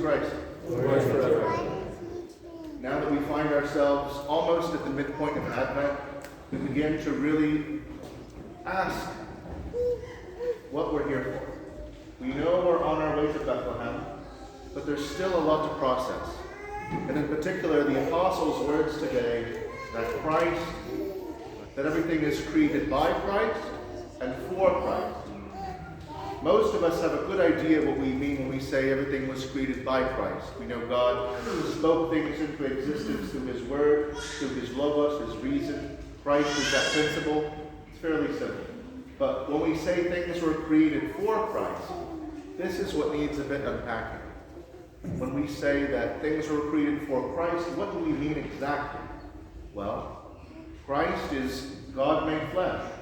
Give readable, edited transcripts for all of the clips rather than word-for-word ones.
Christ. Lord forever. Now that we find ourselves almost at the midpoint of Advent, we begin to really ask what we're here for. We know we're on our way to Bethlehem, but there's still a lot to process. And in particular, the Apostles' words today that everything is created by Christ and for Christ. Most of us have a good idea what we mean when we say everything was created by Christ. We know God spoke things into existence through his word, through his logos, his reason. Christ is that principle. It's fairly simple. But when we say things were created for Christ, this is what needs a bit unpacking. When we say that things were created for Christ, what do we mean exactly? Well, Christ is God made flesh.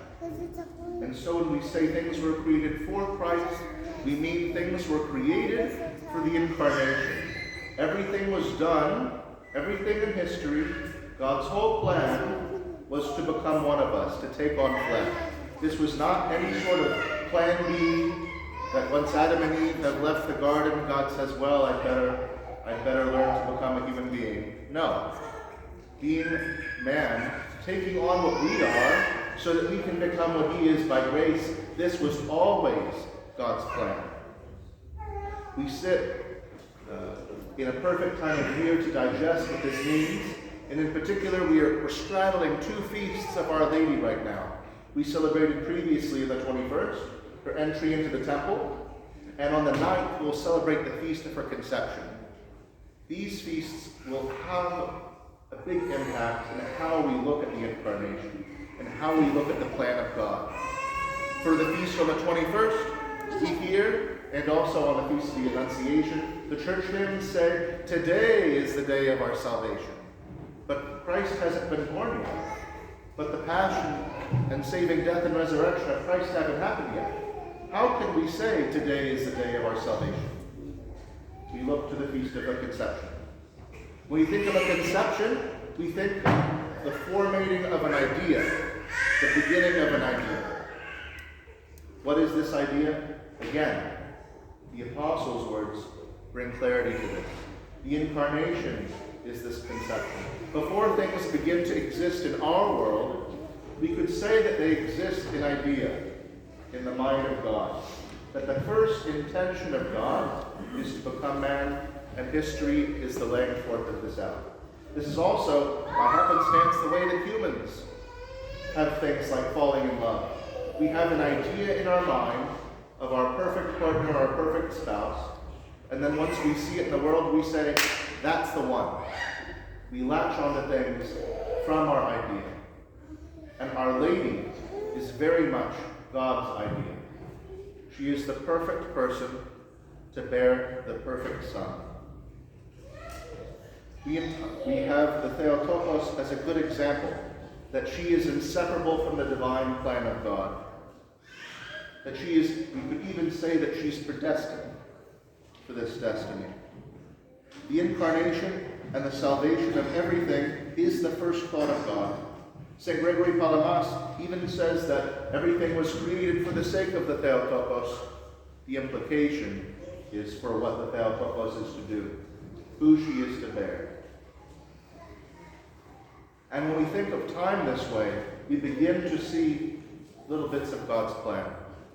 And so when we say things were created for Christ, we mean things were created for the incarnation. Everything was done, everything in history, God's whole plan was to become one of us, to take on flesh. This was not any sort of plan B that once Adam and Eve have left the garden, God says, well, I'd better learn to become a human being. No. Being man, taking on what we are, so that we can become what he is by grace, this was always God's plan. We sit in a perfect time of year to digest what this means, and in particular, we're straddling two feasts of Our Lady right now. We celebrated previously the 21st, her entry into the temple, and on the 9th, we'll celebrate the feast of her conception. These feasts will have a big impact in how we look at the incarnation and how we look at the plan of God. For the feast on the 21st, we hear, and also on the Feast of the Annunciation, the church hymns say, today is the day of our salvation. But Christ hasn't been born yet. But the passion and saving death and resurrection of Christ haven't happened yet. How can we say today is the day of our salvation? We look to the Feast of the Conception. When we think of a conception, we think the formating of an idea, the beginning of an idea. What is this idea? Again, the Apostles' words bring clarity to this. The incarnation is this conception. Before things begin to exist in our world, we could say that they exist in idea, in the mind of God. That the first intention of God is to become man, and history is the laying forth of this out. This is also, by happenstance, the way that humans have things like falling in love. We have an idea in our mind of our perfect partner, our perfect spouse, and then once we see it in the world, we say, that's the one. We latch onto things from our idea. And Our Lady is very much God's idea. She is the perfect person to bear the perfect Son. We have the Theotokos as a good example that she is inseparable from the divine plan of God. That she is, we could even say that she's predestined for this destiny. The incarnation and the salvation of everything is the first thought of God. St. Gregory Palamas even says that everything was created for the sake of the Theotokos. The implication is for what the Theotokos is to do, who she is to bear. And when we think of time this way, we begin to see little bits of God's plan.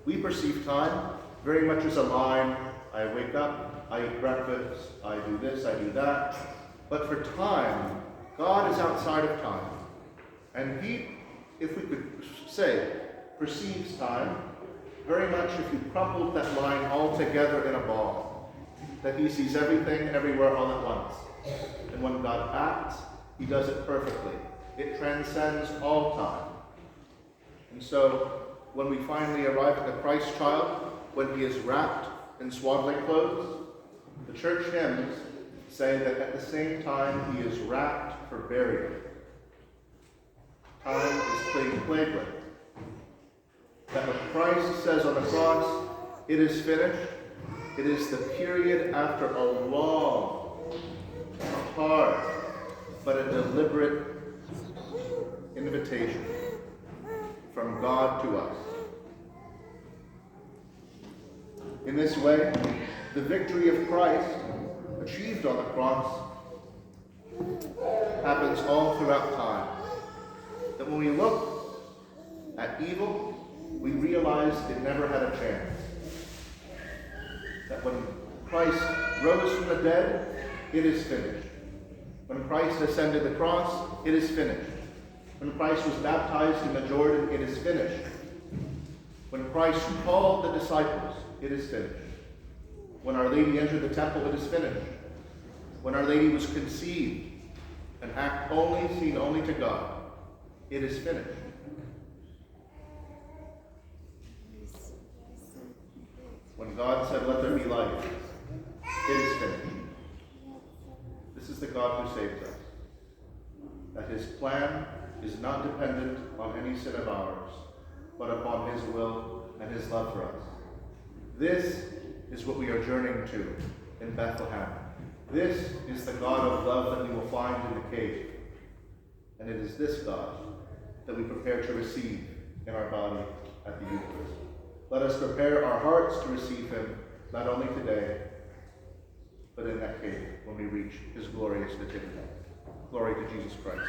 We perceive time very much as a line. I wake up, I eat breakfast, I do this, I do that. But for time, God is outside of time. And he, if we could say, perceives time, very much if you crumpled that line all together in a ball, that he sees everything everywhere all at once. And when God acts, he does it perfectly. It transcends all time. And so, when we finally arrive at the Christ child, when he is wrapped in swaddling clothes, the church hymns say that at the same time he is wrapped for burial. Time is played with. That when Christ says on the cross, it is finished, it is the period after a long, a hard, but a deliberate invitation from God to us. In this way, the victory of Christ achieved on the cross happens all throughout time. That when we look at evil, we realize it never had a chance. That when Christ rose from the dead, it is finished. When Christ ascended the cross, it is finished. When Christ was baptized in the Jordan, it is finished. When Christ called the disciples, it is finished. When Our Lady entered the temple, it is finished. When Our Lady was conceived, an act seen only to God, it is finished. When God said, "Let there be light," it is finished. This is the God who saves us. That his plan is not dependent on any sin of ours, but upon his will and his love for us. This is what we are journeying to in Bethlehem. This is the God of love that we will find in the cave. And it is this God that we prepare to receive in our body at the Eucharist. Let us prepare our hearts to receive him, not only today, but in that cave when we reach his glorious nativity. Glory to Jesus Christ.